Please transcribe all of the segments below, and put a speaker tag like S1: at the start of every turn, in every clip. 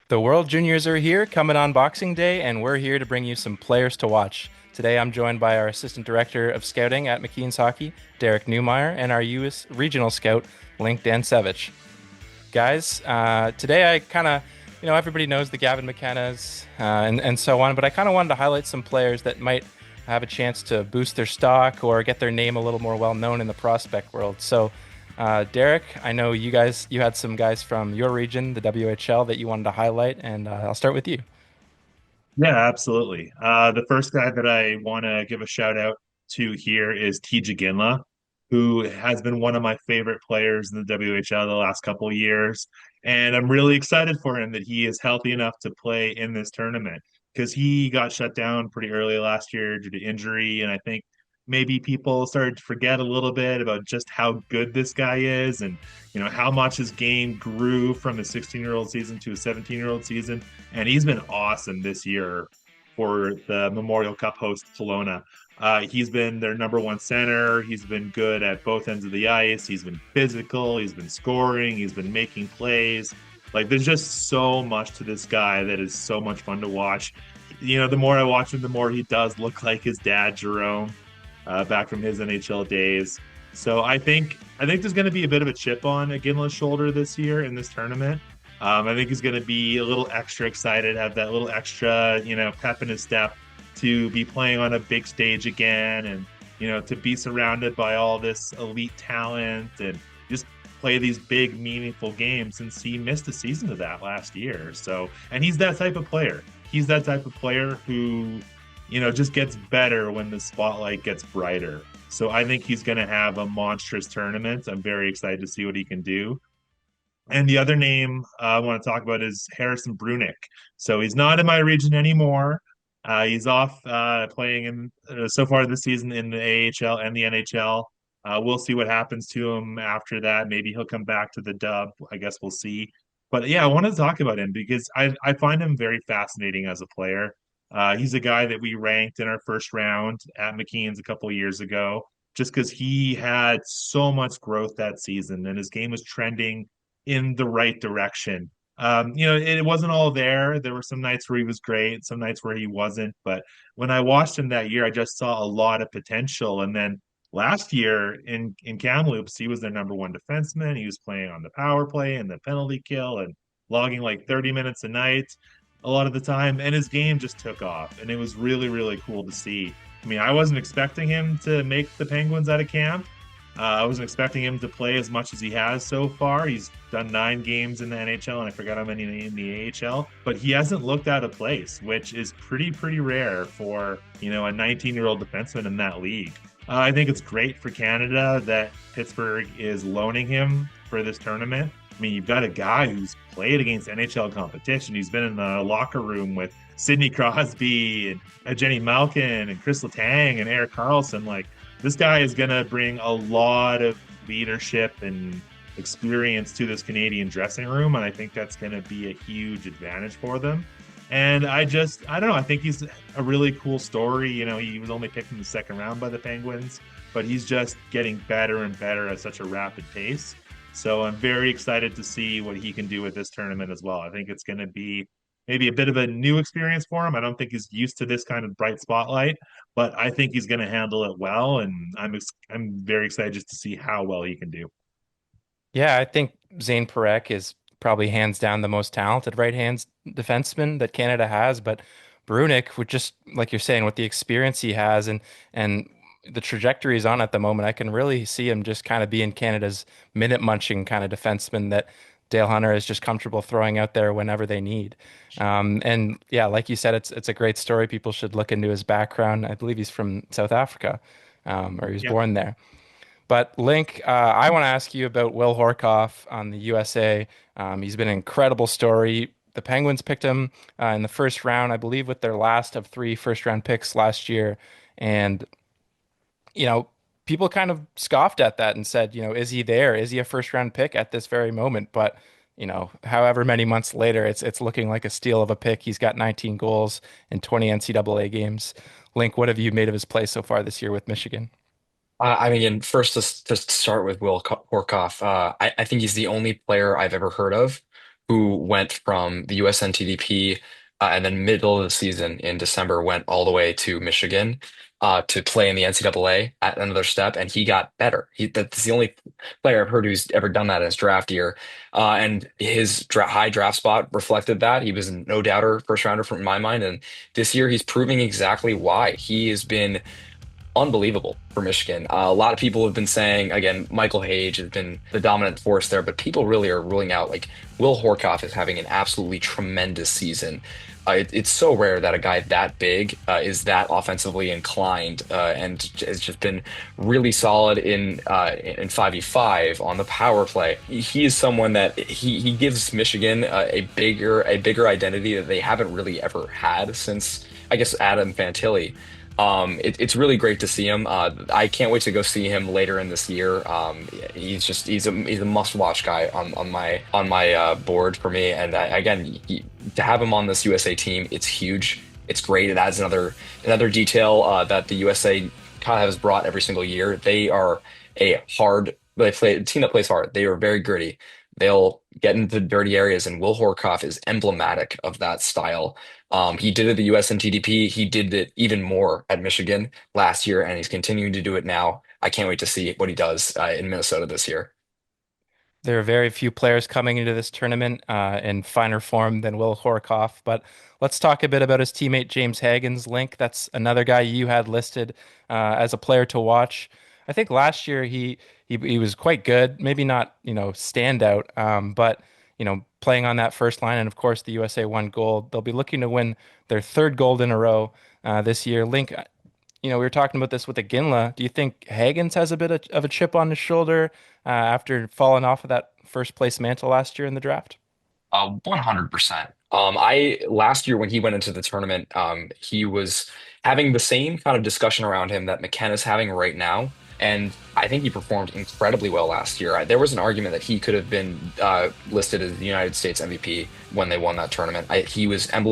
S1: The World Juniors are here coming on Boxing Day, and we're here to bring you some players to watch. Today, I'm joined by our Assistant Director of Scouting at McKeen's Hockey, Derek Newmeyer, and our U.S. Regional Scout, Linc Dansevich. Guys, today I kind of, everybody knows the Gavin McKennas and so on, but I kind of wanted to highlight some players that might have a chance to boost their stock or get their name a little more well known in the prospect world. So, Derek, I know you had some guys from your region, the WHL, that you wanted to highlight, and I'll start with you.
S2: Yeah, absolutely. The first guy that I want to give a shout out to here is Tij Iginla, who has been one of my favorite players in the WHL the last couple of years. And I'm really excited for him that he is healthy enough to play in this tournament because he got shut down pretty early last year due to injury. And I think maybe people started to forget a little bit about just how good this guy is and, how much his game grew from his 16-year-old season to his 17-year-old season. And he's been awesome this year for the Memorial Cup host Kelowna. He's been their number one center. He's been good at both ends of the ice. He's been physical. He's been scoring. He's been making plays. Like there's just so much to this guy that is so much fun to watch. The more I watch him, the more he does look like his dad, Jerome, back from his NHL days. So I think there's going to be a bit of a chip on Iginla's shoulder this year in this tournament. I think he's going to be a little extra excited, have that little extra, pep in his step to be playing on a big stage again and, to be surrounded by all this elite talent and just play these big, meaningful games since he missed a season of that last year. So, and he's that type of player. He's that type of player who, just gets better when the spotlight gets brighter. So I think he's going to have a monstrous tournament. I'm very excited to see what he can do. And the other name I want to talk about is Harrison Brunicke. So he's not in my region anymore. He's off playing in so far this season in the AHL and the NHL. We'll see what happens to him after that. Maybe he'll come back to the dub. I guess we'll see. But yeah, I wanted to talk about him because I find him very fascinating as a player. He's a guy that we ranked in our first round at McKeen's a couple of years ago, just because he had so much growth that season and his game was trending in the right direction. It wasn't all there. There were some nights where he was great, some nights where he wasn't. But when I watched him that year, I just saw a lot of potential. And then last year in Kamloops, he was their number one defenseman. He was playing on the power play and the penalty kill and logging like 30 minutes a night a lot of the time. And his game just took off. And it was really, really cool to see. I mean, I wasn't expecting him to make the Penguins out of camp. I wasn't expecting him to play as much as he has so far. He's done 9 games in the NHL, and I forgot how many in the AHL. But he hasn't looked out of place, which is pretty rare for a 19-year-old defenseman in that league. I think it's great for Canada that Pittsburgh is loaning him for this tournament. I mean, you've got a guy who's played against NHL competition. He's been in the locker room with Sidney Crosby and Jenny Malkin and Crystal Tang and Eric Carlson. Like, this guy is going to bring a lot of leadership and experience to this Canadian dressing room. And I think that's going to be a huge advantage for them. And I don't know. I think he's a really cool story. He was only picked in the second round by the Penguins, but he's just getting better and better at such a rapid pace. So I'm very excited to see what he can do with this tournament as well. I think it's going to be maybe a bit of a new experience for him. I don't think he's used to this kind of bright spotlight, but I think he's going to handle it well, and I'm very excited just to see how well he can do.
S1: Yeah, I think Zane Parekh is probably hands down the most talented right-hand defenseman that Canada has, but Brunicke, with just like you're saying, with the experience he has and the trajectory he's on at the moment, I can really see him just kind of being Canada's minute munching kind of defenseman that Dale Hunter is just comfortable throwing out there whenever they need. And yeah, like you said, it's a great story. People should look into his background. I believe he's from South Africa, or he was
S2: Yep.
S1: born there. But Linc, I want to ask you about Will Horcoff on the USA. He's been an incredible story. The Penguins picked him in the first round, I believe, with their last of 3 first-round picks last year. And, you know, people kind of scoffed at that and said, is he there? Is he a first-round pick at this very moment? But, however many months later, it's looking like a steal of a pick. He's got 19 goals in 20 NCAA games. Linc, what have you made of his play so far this year with Michigan?
S3: I mean, first to start with Horcoff, I think he's the only player I've ever heard of who went from the USNTDP and then middle of the season in December went all the way to Michigan to play in the NCAA at another step, and he got better. That's the only player I've heard who's ever done that in his draft year. And his high draft spot reflected that. He was a no doubter first rounder from my mind. And this year he's proving exactly why. He has been unbelievable for Michigan. A lot of people have been saying, again, Michael Hage has been the dominant force there, but people really are ruling out like Will Horcoff is having an absolutely tremendous season. It's so rare that a guy that big is that offensively inclined and has just been really solid in 5v5 on the power play. He is someone that he gives Michigan a bigger identity that they haven't really ever had since I guess Adam Fantilli. It's really great to see him. I can't wait to go see him later in this year. He's a must-watch guy on my board for me. And again, to have him on this USA team, it's huge. It's great. It adds another detail that the USA kind of has brought every single year. They play a team that plays hard. They are very gritty. They'll get into dirty areas, and Will Horcoff is emblematic of that style. He did it at the USNTDP. He did it even more at Michigan last year, and he's continuing to do it now. I can't wait to see what he does in Minnesota this year.
S1: There are very few players coming into this tournament in finer form than Will Horcoff, but let's talk a bit about his teammate James Hagens. Linc, that's another guy you had listed as a player to watch. I think last year he was quite good, maybe not standout, but playing on that first line, and of course the USA won gold. They'll be looking to win their third gold in a row this year. Linc, we were talking about this with Iginla. Do you think Hagens has a bit of a chip on his shoulder after falling off of that first place mantle last year in the draft?
S3: 100%. I last year when he went into the tournament, he was having the same kind of discussion around him that McKeen is having right now, and I think he performed incredibly well last year. There was an argument that he could have been listed as the United States MVP when they won that tournament. He was, and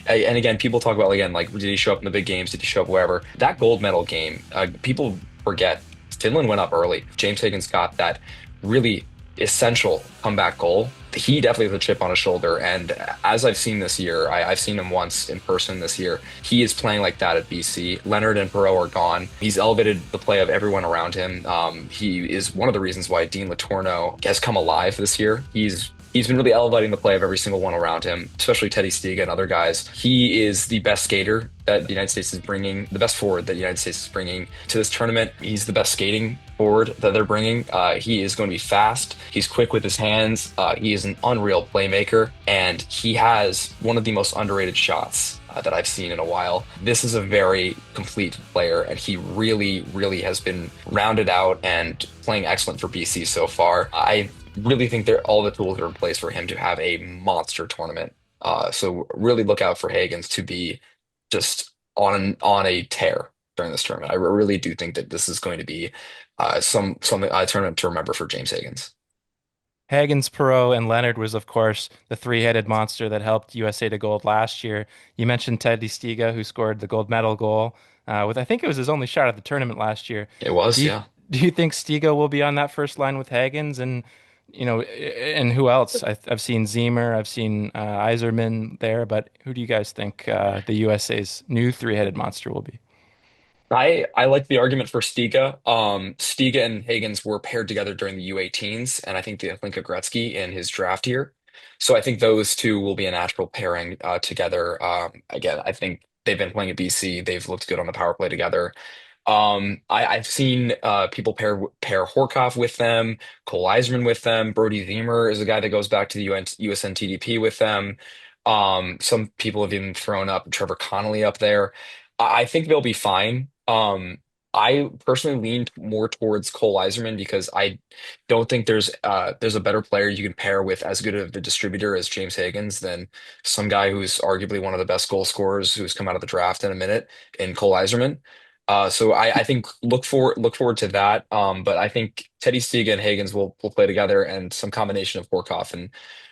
S3: again, people talk about again like did he show up in the big games? Did he show up wherever? That gold medal game, people forget. Finland went up early. James Higgins got that really essential comeback goal. He definitely has a chip on his shoulder. And as I've seen this year, I've seen him once in person this year. He is playing like that at BC. Leonard and Perreault are gone. He's elevated the play of everyone around him. He is one of the reasons why Dean Letourneau has come alive this year. He's been really elevating the play of every single one around him, especially Teddy Stiga and other guys. He is the best skater that the United States is bringing, the best forward that the United States is bringing to this tournament. He's the best skating forward that they're bringing. He is going to be fast. He's quick with his hands. He is an unreal playmaker, and he has one of the most underrated shots that I've seen in a while. This is a very complete player, and he really, really has been rounded out and playing excellent for BC so far. I really think all the tools are in place for him to have a monster tournament. So really look out for Hagens to be just on a tear during this tournament. I really do think that this is going to be something a tournament to remember for James Hagens.
S1: Hagens, Perreault, and Leonard was, of course, the three-headed monster that helped USA to gold last year. You mentioned Teddy Stiga, who scored the gold medal goal with I think it was his only shot at the tournament last year.
S3: It
S1: Do
S3: was,
S1: you
S3: yeah.
S1: do you think Stiga will be on that first line with Hagens and who else? I've seen Zemer, I've seen Iserman there, but who do you guys think the USA's new three-headed monster will be?
S3: I like the argument for Stiga. Stiga and Hagens were paired together during the U18s, and I think the Linc Gretzky in his draft year. So I think those two will be a natural pairing together. Again, I think they've been playing at BC. They've looked good on the power play together. I've seen people pair Horcoff with them, Cole Eiserman with them. Brody Zemer is a guy that goes back to the USNTDP with them. Some people have even thrown up Trevor Connolly up there. I think they'll be fine. I personally leaned more towards Cole Eiserman because I don't think there's a better player you can pair with as good of a distributor as James Hagens than some guy who's arguably one of the best goal scorers who's come out of the draft in a minute in Cole Eiserman. So I think look forward to that. But I think Teddy Stiga and Hagens will play together, and some combination of Horcoff and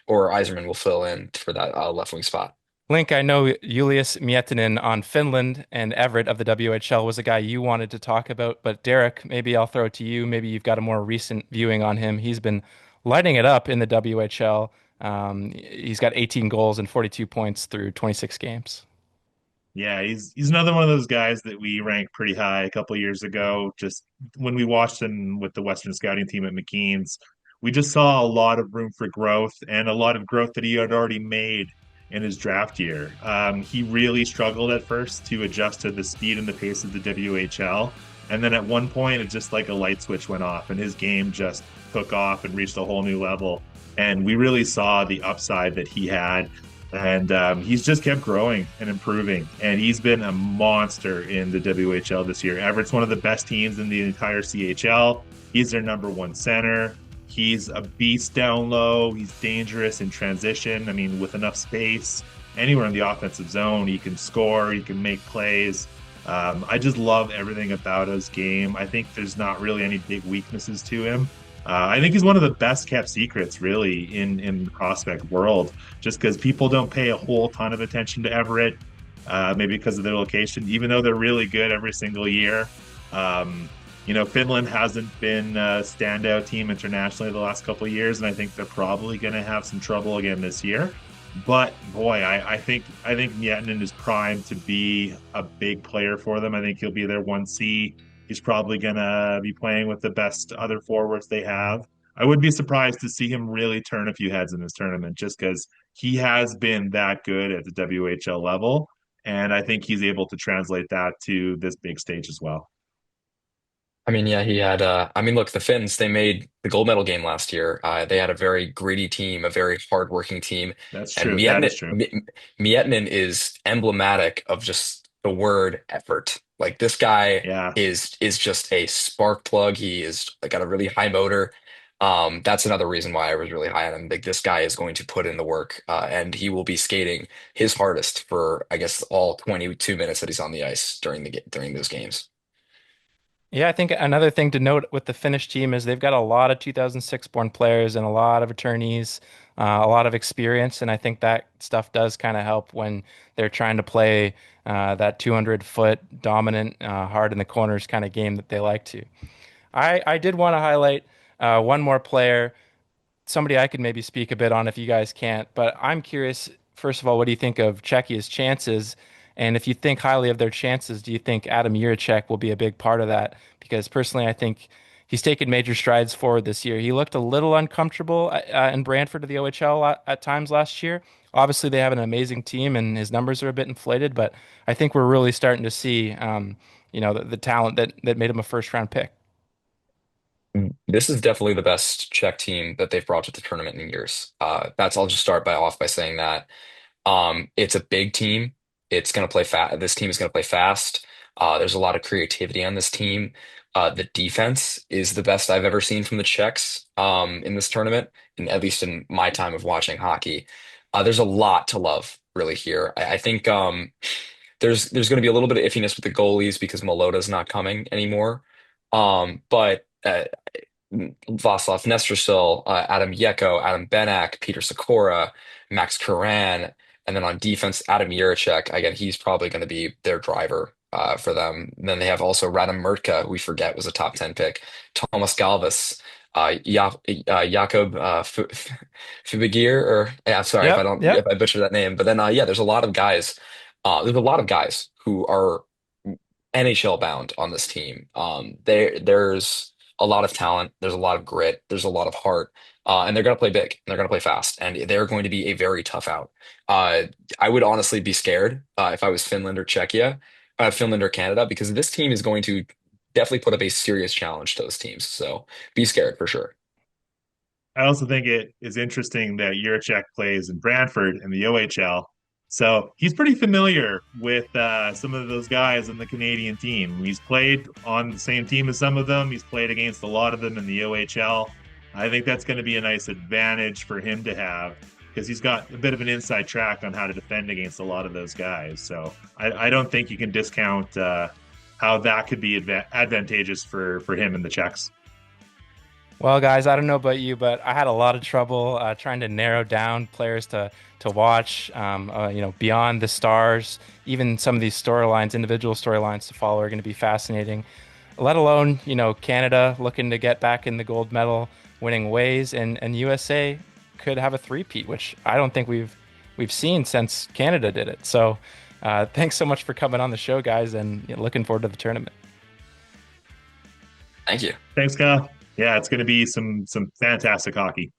S3: or Eiserman will fill in for that left wing spot.
S1: Linc, I know Julius Miettinen on Finland and Everett of the WHL was a guy you wanted to talk about, but Derek, maybe I'll throw it to you. Maybe you've got a more recent viewing on him. He's been lighting it up in the WHL. He's got 18 goals and 42 points through 26 games.
S2: Yeah, he's another one of those guys that we ranked pretty high a couple years ago. Just when we watched him with the Western Scouting team at McKeen's, we just saw a lot of room for growth and a lot of growth that he had already made in his draft year. He really struggled at first to adjust to the speed and the pace of the WHL, and then at one point, it just like a light switch went off, and his game just took off and reached a whole new level. And we really saw the upside that he had, and he's just kept growing and improving, and he's been a monster in the WHL this year. Everett's one of the best teams in the entire CHL. He's their number one center. He's a beast down low. He's dangerous in transition. I mean, with enough space anywhere in the offensive zone, he can score, he can make plays. I just love everything about his game. I think there's not really any big weaknesses to him. I think he's one of the best kept secrets, really, in the prospect world, just because people don't pay a whole ton of attention to Everett, maybe because of their location, even though they're really good every single year. Finland hasn't been a standout team internationally the last couple of years, and I think they're probably going to have some trouble again this year. But boy, I think Miettinen is primed to be a big player for them. I think he'll be their 1C. He's probably going to be playing with the best other forwards they have. I would be surprised to see him really turn a few heads in this tournament just because he has been that good at the WHL level. And I think he's able to translate that to this big stage as well.
S3: I mean, yeah, he had. I mean, look, the Finns, they made the gold medal game last year. They had a very gritty team, a very hardworking team,
S2: That's
S3: and
S2: true. That is true.
S3: Miettinen is emblematic of just the word effort. Like this guy
S2: Yeah.
S3: is just a spark plug. He is like got a really high motor. That's another reason why I was really high on him. Like this guy is going to put in the work, and he will be skating his hardest for, I guess, all 22 minutes that he's on the ice during those games.
S1: Yeah, I think another thing to note with the Finnish team is they've got a lot of 2006 born players and a lot of attorneys, a lot of experience, and I think that stuff does kind of help when they're trying to play that 200-foot dominant, hard in the corners kind of game that they like to. I did want to highlight one more player, somebody I could maybe speak a bit on if you guys can't. But I'm curious, first of all, what do you think of Czechia's chances? And if you think highly of their chances, do you think Adam Jiricek will be a big part of that? Because personally, I think he's taken major strides forward this year. He looked a little uncomfortable in Brantford of the OHL at times last year. Obviously, they have an amazing team, and his numbers are a bit inflated. But I think we're really starting to see, the talent that made him a first round pick.
S3: This is definitely the best Czech team that they've brought to the tournament in years. I'll just start by saying that. It's a big team. It's going to play fast. This team is going to play fast. There's a lot of creativity on this team. The defense is the best I've ever seen from the Czechs in this tournament, and at least in my time of watching hockey. There's a lot to love really here. I think there's going to be a little bit of iffiness with the goalies because Malota's not coming anymore. But Vaslav Nestrasil, Adam Yeko, Adam Benak, Peter Sikora, Max Curran, and then on defense, Adam Jiricek. Again, he's probably going to be their driver for them. And then they have also Radim Murtka, who we forget was a top 10 pick, Thomas Galvis, Jakob Fibigir, or yeah, sorry if I
S1: Yep,
S3: don't if
S1: yep.
S3: I butcher that name. But then yeah, there's a lot of guys. There's a lot of guys who are NHL bound on this team. There's a lot of talent, there's a lot of grit, there's a lot of heart, and they're going to play big, and they're going to play fast, and they're going to be a very tough out. Uh, I would honestly be scared if I was Finland or Czechia, Finland or Canada, because this team is going to definitely put up a serious challenge to those teams. So be scared for sure.
S2: I also think it is interesting that Juracek plays in Brantford in the OHL. So he's pretty familiar with some of those guys in the Canadian team. He's played on the same team as some of them. He's played against a lot of them in the OHL. I think that's going to be a nice advantage for him to have because he's got a bit of an inside track on how to defend against a lot of those guys. So I don't think you can discount how that could be advantageous for him and the Czechs.
S1: Well, guys, I don't know about you, but I had a lot of trouble trying to narrow down players to watch. Beyond the stars, even some of these storylines, individual storylines to follow, are going to be fascinating. Let alone, Canada looking to get back in the gold medal winning ways, and USA could have a three-peat, which I don't think we've seen since Canada did it. So thanks so much for coming on the show, guys, and looking forward to the tournament.
S3: Thank you.
S2: Thanks, Kyle. Yeah, it's going to be some fantastic hockey.